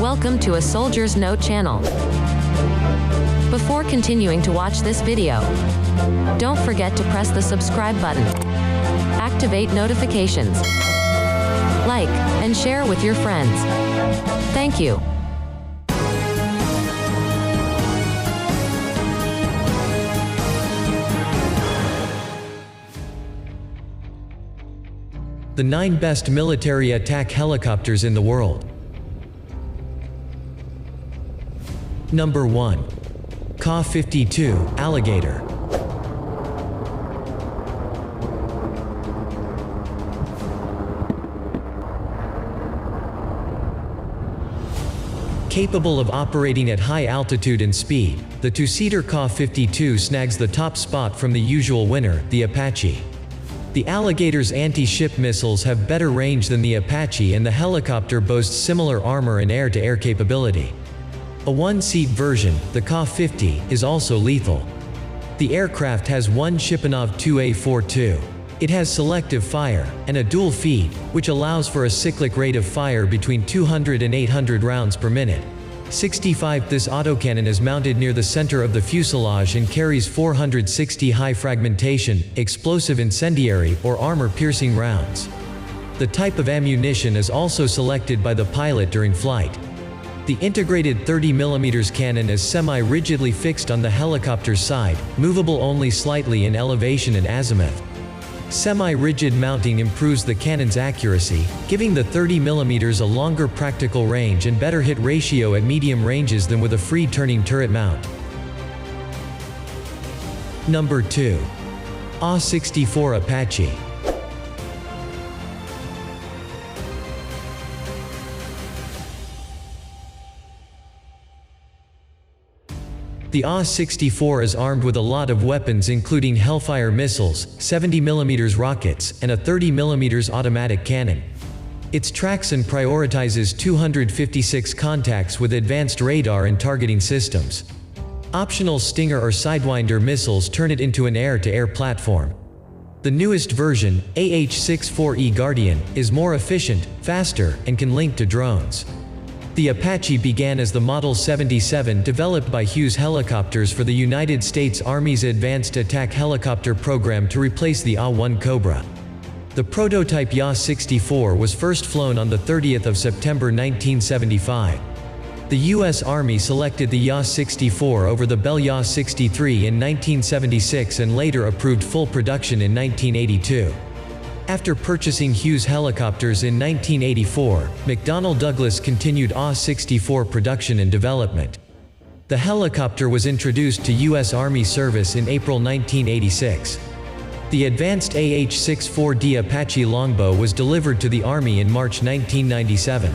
Welcome to A Soldier's Note channel. Before continuing to watch this video, don't forget to press the subscribe button, activate notifications, like, and share with your friends. Thank you. The 9 best military attack helicopters in the world. Number 1. Ka-52 Alligator. Capable of operating at high altitude and speed, the two-seater Ka-52 snags the top spot from the usual winner, the Apache. The Alligator's anti-ship missiles have better range than the Apache, and the helicopter boasts similar armor and air-to-air capability. A one-seat version, the Ka-50, is also lethal. The aircraft has one Shipunov 2A42. It has selective fire, and a dual feed, which allows for a cyclic rate of fire between 200 and 800 rounds per minute. 65. This autocannon is mounted near the center of the fuselage and carries 460 high fragmentation, explosive incendiary, or armor-piercing rounds. The type of ammunition is also selected by the pilot during flight. The integrated 30mm cannon is semi-rigidly fixed on the helicopter's side, movable only slightly in elevation and azimuth. Semi-rigid mounting improves the cannon's accuracy, giving the 30mm a longer practical range and better hit ratio at medium ranges than with a free-turning turret mount. Number 2. A-64 Apache. The A-64 is armed with a lot of weapons including Hellfire missiles, 70mm rockets, and a 30mm automatic cannon. Its Traxxon prioritizes 256 contacts with advanced radar and targeting systems. Optional Stinger or Sidewinder missiles turn it into an air-to-air platform. The newest version, AH-64E Guardian, is more efficient, faster, and can link to drones. The Apache began as the Model 77 developed by Hughes Helicopters for the United States Army's Advanced Attack Helicopter program to replace the A-1 Cobra. The prototype YA-64 was first flown on the 30th of September 1975. The U.S. Army selected the YA-64 over the Bell YA-63 in 1976 and later approved full production in 1982. After purchasing Hughes Helicopters in 1984, McDonnell Douglas continued A-64 production and development. The helicopter was introduced to U.S. Army service in April 1986. The advanced AH-64D Apache Longbow was delivered to the Army in March 1997.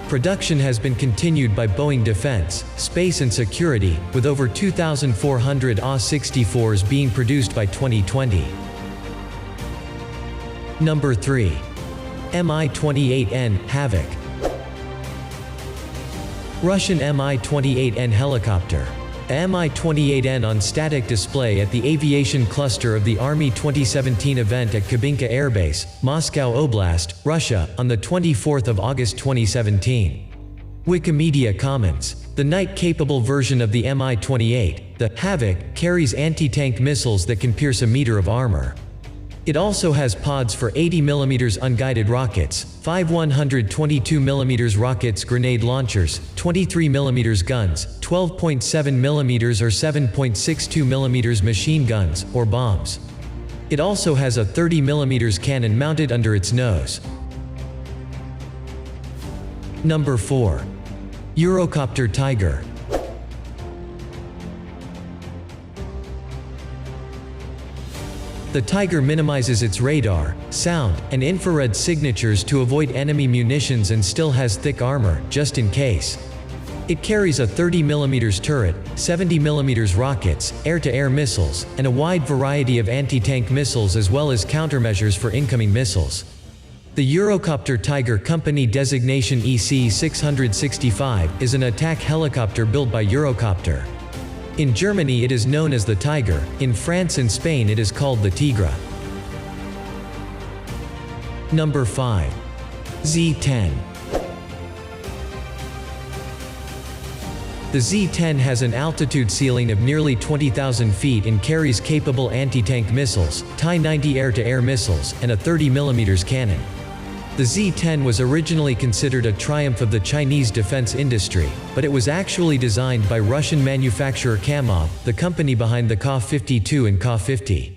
Production has been continued by Boeing Defense, Space and Security, with over 2,400 A-64s being produced by 2020. Number 3. Mi-28N Havoc. Russian Mi-28N helicopter. A Mi-28N on static display at the Aviation Cluster of the Army 2017 event at Kubinka Air Base, Moscow Oblast, Russia, on the 24th of August 2017. Wikimedia Commons. The night-capable version of the Mi-28, the Havoc, carries anti-tank missiles that can pierce a meter of armor. It also has pods for 80mm unguided rockets, 5 122mm rockets, grenade launchers, 23mm guns, 12.7mm or 7.62mm machine guns, or bombs. It also has a 30mm cannon mounted under its nose. Number 4. Eurocopter Tiger. The Tiger minimizes its radar, sound, and infrared signatures to avoid enemy munitions and still has thick armor, just in case. It carries a 30mm turret, 70mm rockets, air-to-air missiles, and a wide variety of anti-tank missiles as well as countermeasures for incoming missiles. The Eurocopter Tiger Company designation EC-665 is an attack helicopter built by Eurocopter. In Germany it is known as the Tiger, in France and Spain it is called the Tigre. Number 5. Z-10. The Z-10 has an altitude ceiling of nearly 20,000 feet and carries capable anti-tank missiles, Ti-90 air-to-air missiles, and a 30mm cannon. The Z-10 was originally considered a triumph of the Chinese defense industry, but it was actually designed by Russian manufacturer Kamov, the company behind the Ka-52 and Ka-50.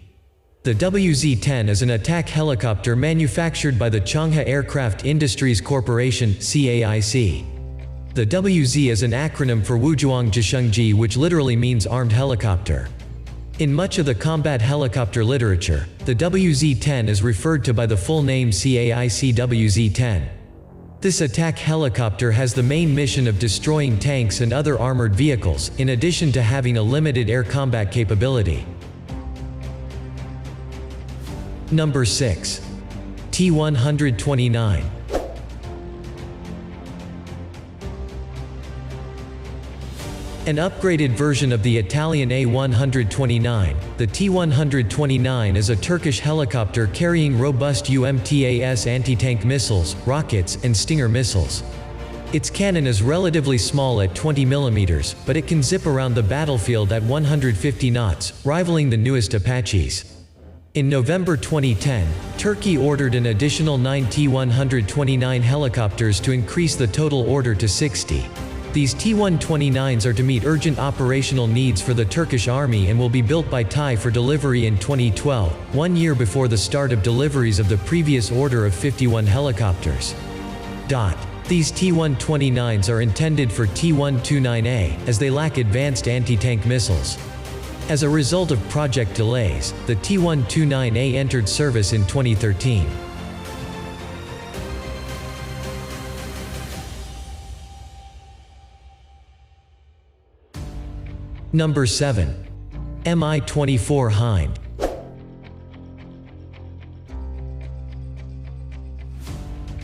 The WZ-10 is an attack helicopter manufactured by the Changhe Aircraft Industries Corporation (CAIC). The WZ is an acronym for Wuzhuang Zhishengji, which literally means armed helicopter. In much of the combat helicopter literature, the WZ-10 is referred to by the full name CAIC WZ-10. This attack helicopter has the main mission of destroying tanks and other armored vehicles, in addition to having a limited air combat capability. Number 6. T-129. An upgraded version of the Italian A-129, the T-129 is a Turkish helicopter carrying robust UMTAS anti-tank missiles, rockets, and Stinger missiles. Its cannon is relatively small at 20 mm, but it can zip around the battlefield at 150 knots, rivaling the newest Apaches. In November 2010, Turkey ordered an additional 9 T-129 helicopters to increase the total order to 60. These T-129s are to meet urgent operational needs for the Turkish army and will be built by TAI for delivery in 2012, 1 year before the start of deliveries of the previous order of 51 helicopters. These T-129s are intended for T-129A, as they lack advanced anti-tank missiles. As a result of project delays, the T-129A entered service in 2013. Number 7. Mi-24 Hind.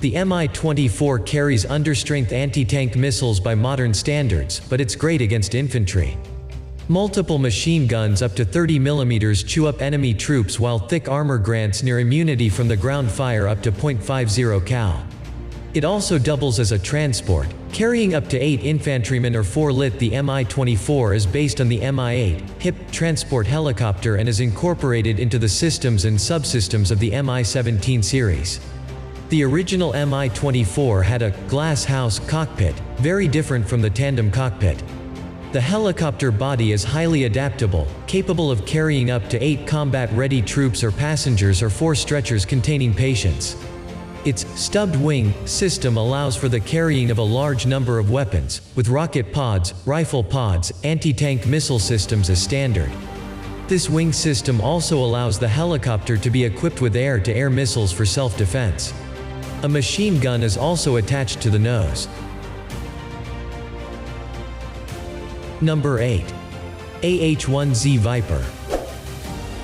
The Mi-24 carries understrength anti-tank missiles by modern standards, but it's great against infantry. Multiple machine guns up to 30 mm chew up enemy troops, while thick armor grants near immunity from the ground fire up to .50 cal. It also doubles as a transport, carrying up to 8 infantrymen or 4 lit. The Mi-24 is based on the Mi-8 HIP transport helicopter and is incorporated into the systems and subsystems of the Mi-17 series. The original Mi-24 had a glass house cockpit, very different from the tandem cockpit. The helicopter body is highly adaptable, capable of carrying up to 8 combat-ready troops or passengers or 4 stretchers containing patients. Its stubbed wing system allows for the carrying of a large number of weapons, with rocket pods, rifle pods, anti-tank missile systems as standard. This wing system also allows the helicopter to be equipped with air-to-air missiles for self-defense. A machine gun is also attached to the nose. Number 8. AH-1Z Viper.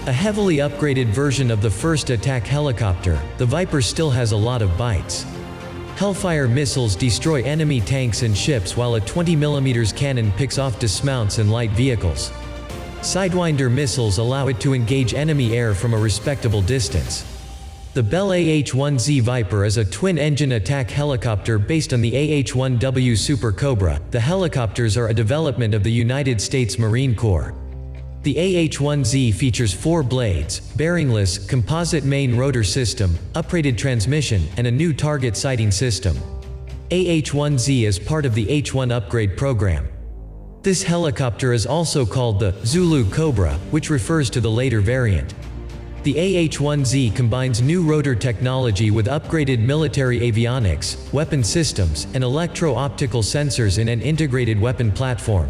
A heavily upgraded version of the first attack helicopter, the Viper still has a lot of bites. Hellfire missiles destroy enemy tanks and ships, while a 20 mm cannon picks off dismounts and light vehicles. Sidewinder missiles allow it to engage enemy air from a respectable distance. The Bell AH-1Z Viper is a twin-engine attack helicopter based on the AH-1W Super Cobra. The helicopters are a development of the United States Marine Corps. The AH-1Z features 4 blades, bearingless, composite main rotor system, uprated transmission, and a new target sighting system. AH-1Z is part of the H-1 upgrade program. This helicopter is also called the Zulu Cobra, which refers to the later variant. The AH-1Z combines new rotor technology with upgraded military avionics, weapon systems, and electro-optical sensors in an integrated weapon platform.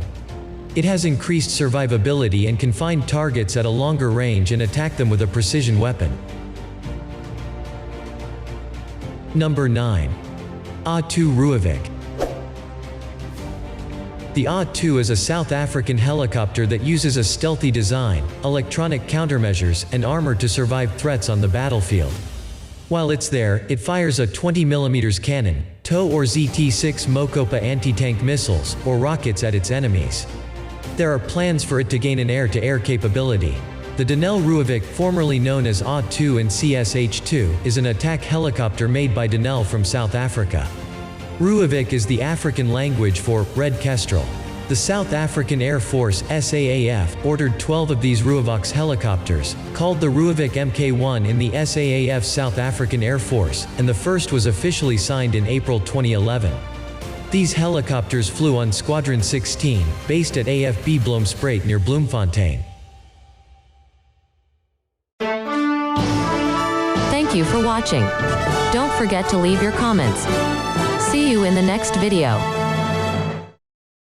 It has increased survivability and can find targets at a longer range and attack them with a precision weapon. Number 9. A2 Ruavik. The A2 is a South African helicopter that uses a stealthy design, electronic countermeasures, and armor to survive threats on the battlefield. While it's there, it fires a 20 mm cannon, TOW or ZT-6 Mokopa anti-tank missiles, or rockets at its enemies. There are plans for it to gain an air-to-air capability. The Denel Ruavik, formerly known as A2 and CSH-2, is an attack helicopter made by Denel from South Africa. Ruavik is the African language for red kestrel. The South African Air Force SAAF ordered 12 of these Ruavox helicopters, called the Ruavik Mk1 in the SAAF South African Air Force, and the first was officially signed in April 2011. These helicopters flew on Squadron 16, based at AFB Bloemspruit near Bloemfontein. Thank you for watching. Don't forget to leave your comments. See you in the next video.